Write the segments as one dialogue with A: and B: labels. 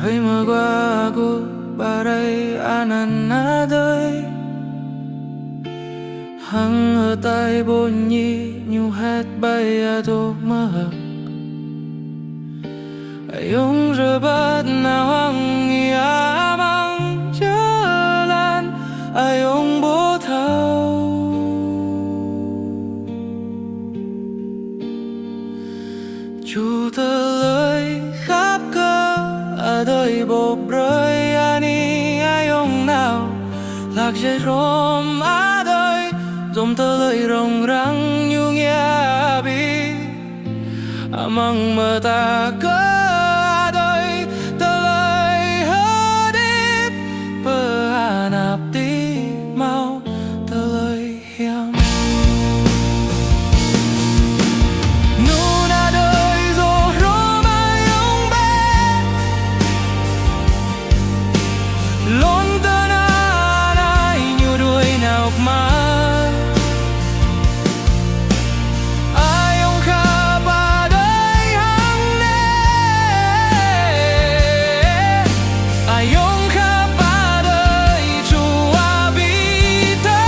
A: Rồi mơ qua aku barai ananadai hang ở tai bunyi nhu hết bay ado mahak ayong rebat nawang iamang jalan ayong bố thao chu tơ lời khắp cơ ở đời bộp rơi ani ayong nào lạc dây rôm á đời dòng tơ lời rồng răng nhu nghe bi amang mơ ta cơ đời tơ lời hơ đếp bơ nạp tí mau tơ lời hiam lon ta na ai như đuôi nào mà ai ông khá ba đời hăng nè ai ông khá ba đời chu à bi ta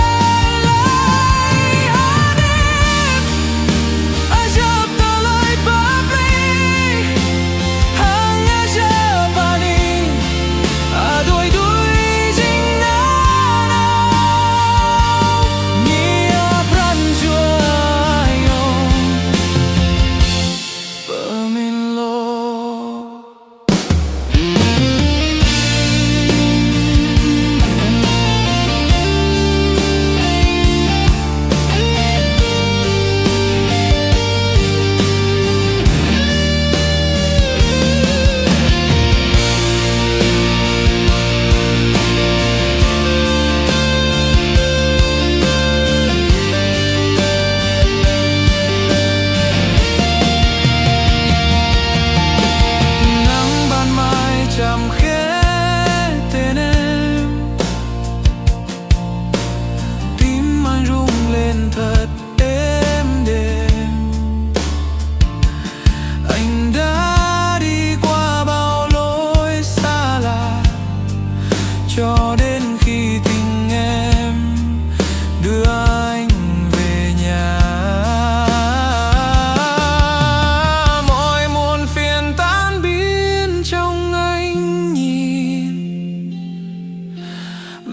A: lại hát em ai chấp ta lại ba bi hăng ai chấp ba đi à đuôi chăm khẽ tên em tim anh rung lên thật êm đềm anh đã đi qua bao lối xa lạ cho đến khi tình em đưa anh về nhà mọi muộn phiền tan biến trong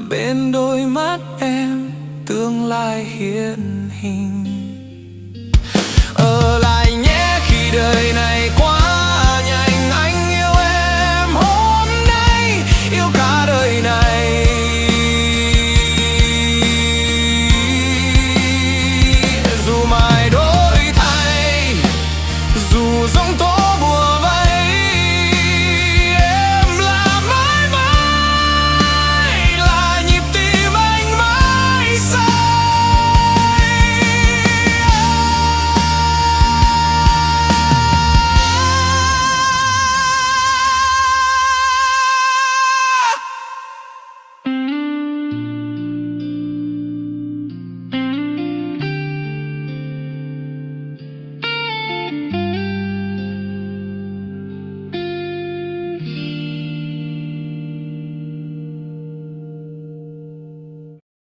A: bên đôi mắt em tương lai hiện hình ở lại nhé khi đời